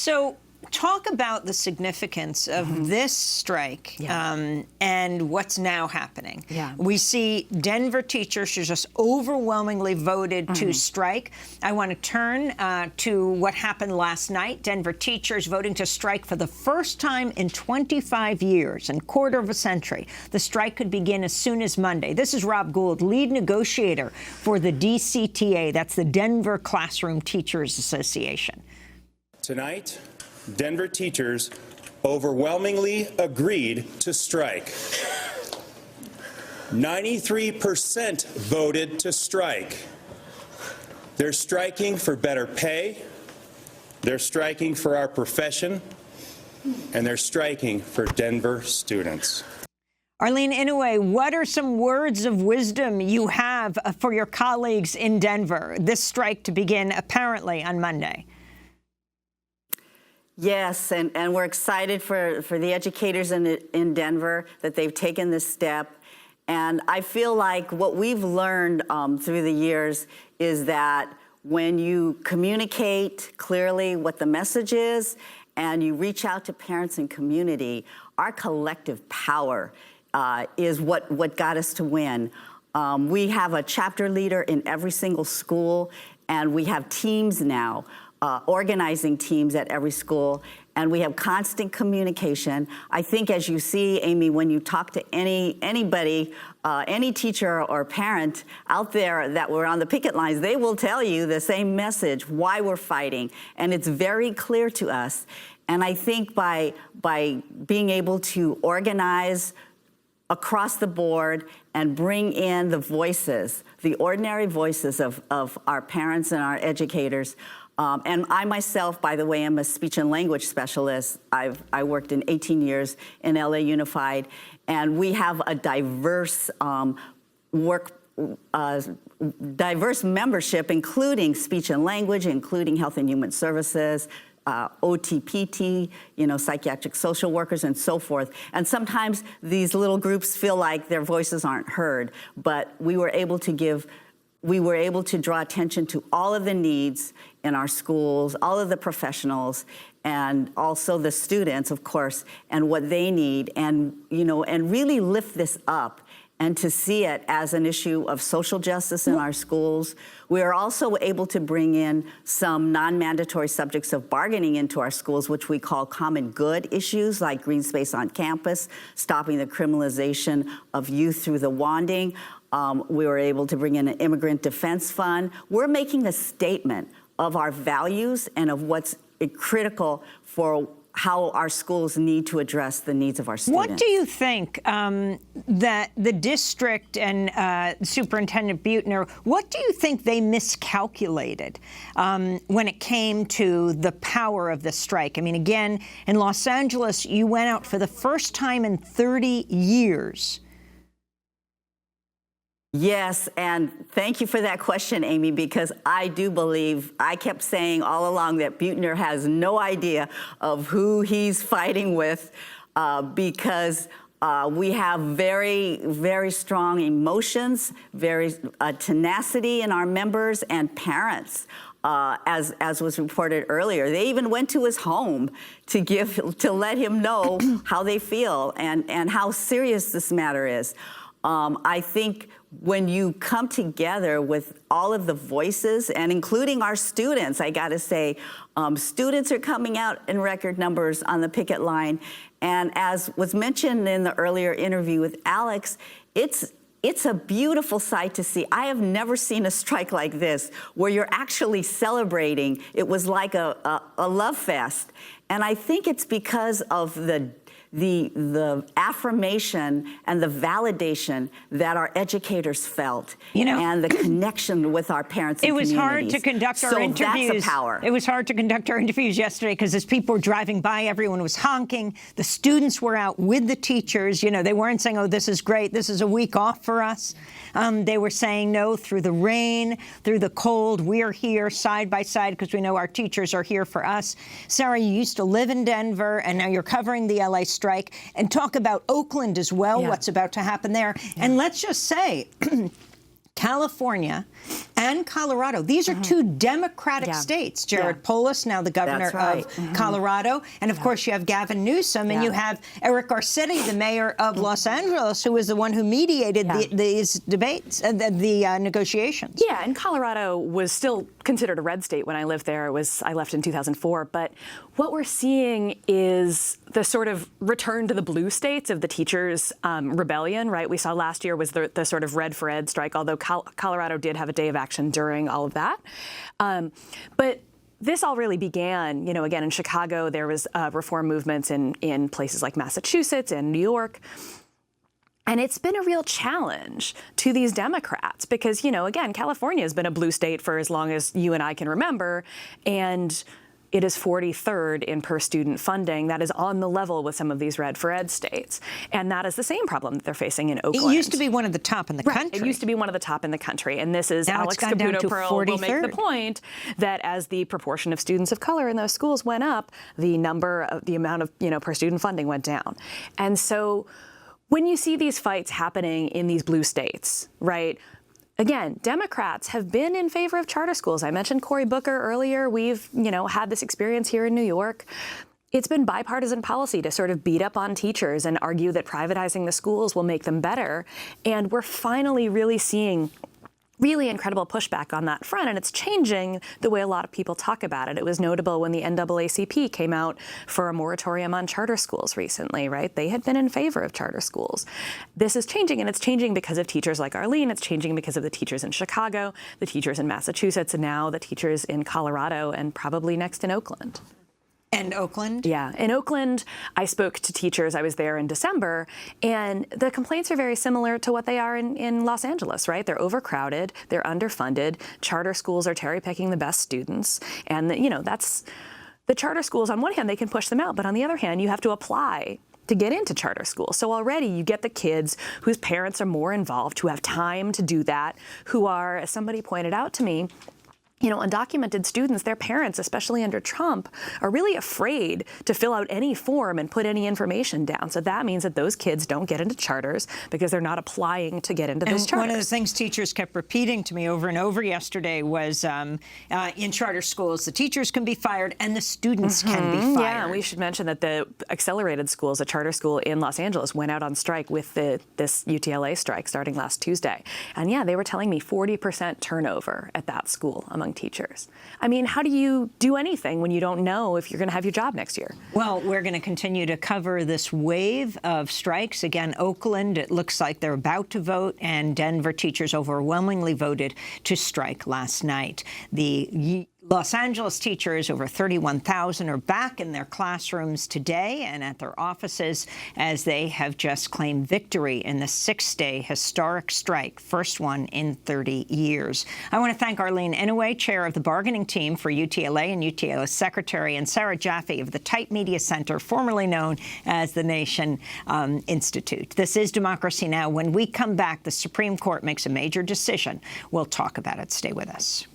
So talk about the significance of this strike and what's now happening. We see Denver teachers who just overwhelmingly voted to strike. I want to turn to what happened last night. Denver teachers voting to strike for the first time in 25 years, and quarter of a century. The strike could begin as soon as Monday. This is Rob Gould, lead negotiator for the DCTA. That's the Denver Classroom Teachers Association. Tonight, Denver teachers overwhelmingly agreed to strike. 93% voted to strike. They're striking for better pay, they're striking for our profession, and they're striking for Denver students. Arlene Inouye, what are some words of wisdom you have for your colleagues in Denver? This strike to begin apparently on Monday. Yes, and we're excited for the educators in Denver that they've taken this step. And I feel like what we've learned through the years is that when you communicate clearly what the message is and you reach out to parents and community, our collective power is what got us to win. We have a chapter leader in every single school, and we have teams now. Organizing teams at every school, and we have constant communication. I think, as you see, Amy, when you talk to anybody, any teacher or parent out there that were on the picket lines, they will tell you the same message, why we're fighting, and it's very clear to us. And I think by being able to organize across the board and bring in the voices, the ordinary voices of our parents and our educators. And I myself, by the way, am a speech and language specialist. I worked in 18 years in LA Unified, and we have a diverse diverse membership, including speech and language, including health and human services, OTPT, psychiatric social workers, and so forth. And sometimes these little groups feel like their voices aren't heard, but we were able to draw attention to all of the needs in our schools, all of the professionals, and also the students, of course, and what they need, and really lift this up and to see it as an issue of social justice in our schools. We are also able to bring in some non-mandatory subjects of bargaining into our schools, which we call common good issues, like green space on campus, stopping the criminalization of youth through the wanding. We were able to bring in an immigrant defense fund. We're making a statement of our values and of what's critical for how our schools need to address the needs of our students. What do you think that the district and Superintendent Buettner, what do you think they miscalculated when it came to the power of the strike? I mean, again, in Los Angeles, you went out for the first time in 30 years. Yes, and thank you for that question, Amy, because I do believe, I kept saying all along that Buettner has no idea of who he's fighting with because we have very, very strong emotions, very tenacity in our members and parents. As was reported earlier, they even went to his home to let him know how they feel and how serious this matter is. I think when you come together with all of the voices, and including our students, I gotta say, students are coming out in record numbers on the picket line. And as was mentioned in the earlier interview with Alex, it's a beautiful sight to see. I have never seen a strike like this, where you're actually celebrating. It was like a love fest. And I think it's because of the affirmation and the validation that our educators felt, and the connection with our parents and communities. It was hard to conduct our interviews. That's the power. It was hard to conduct our interviews yesterday because as people were driving by, everyone was honking. The students were out with the teachers. They weren't saying, oh, this is great, this is a week off for us. They were saying, no, through the rain, through the cold, we're here side by side because we know our teachers are here for us. Sarah, you used to live in Denver, and now you're covering the LA strike. And talk about Oakland as well, what's about to happen there. And let's just say, California and Colorado. These are two Democratic states. Jared Polis, now the governor of Colorado. And, of course, you have Gavin Newsom, and you have Eric Garcetti, the mayor of Los Angeles, who was the one who mediated these debates, the negotiations. Yeah, and Colorado was still considered a red state when I lived there. I left in 2004. But what we're seeing is the sort of return to the blue states of the teachers' rebellion, right? We saw last year was the sort of Red for Ed strike, although Colorado did have a day of action during all of that. But this all really began, again, in Chicago. There was reform movements in places like Massachusetts and New York. And it's been a real challenge to these Democrats because, again, California has been a blue state for as long as you and I can remember. And it is 43rd in per student funding. That is on the level with some of these Red for Ed states. And that is the same problem that they're facing in Oakland. It used to be one of the top in the country. It used to be one of the top in the country. And this is now Alex Caputo-Pearl will make the point that as the proportion of students of color in those schools went up, the amount of, per student funding went down. And so when you see these fights happening in these blue states, right? Again, Democrats have been in favor of charter schools. I mentioned Cory Booker earlier. We've, had this experience here in New York. It's been bipartisan policy to sort of beat up on teachers and argue that privatizing the schools will make them better. And we're finally really seeing really incredible pushback on that front, and it's changing the way a lot of people talk about it. It was notable when the NAACP came out for a moratorium on charter schools recently, right? They had been in favor of charter schools. This is changing, and it's changing because of teachers like Arlene. It's changing because of the teachers in Chicago, the teachers in Massachusetts, and now the teachers in Colorado, and probably next in Oakland. And Oakland? Yeah. In Oakland, I spoke to teachers. I was there in December, and the complaints are very similar to what they are in Los Angeles, right? They're overcrowded, they're underfunded, charter schools are cherry-picking the best students, and, that's the charter schools. On one hand, they can push them out, but on the other hand, you have to apply to get into charter school. So already you get the kids whose parents are more involved, who have time to do that, who are, as somebody pointed out to me, undocumented students, their parents, especially under Trump, are really afraid to fill out any form and put any information down. So that means that those kids don't get into charters because they're not applying to get into those charters. One of the things teachers kept repeating to me over and over yesterday was in charter schools, the teachers can be fired and the students can be fired. Yeah, we should mention that the accelerated schools, a charter school in Los Angeles, went out on strike with this UTLA strike starting last Tuesday. And yeah, they were telling me 40% turnover at that school among teachers. I mean, how do you do anything when you don't know if you're going to have your job next year? Well, we're going to continue to cover this wave of strikes. Again, Oakland, it looks like they're about to vote, and Denver teachers overwhelmingly voted to strike last night. The Los Angeles teachers, over 31,000, are back in their classrooms today and at their offices as they have just claimed victory in the 6-day historic strike, first one in 30 years. I want to thank Arlene Inouye, chair of the bargaining team for UTLA and UTLA secretary, and Sarah Jaffe of the Type Media Center, formerly known as the Nation Institute. This is Democracy Now! When we come back, the Supreme Court makes a major decision. We'll talk about it. Stay with us.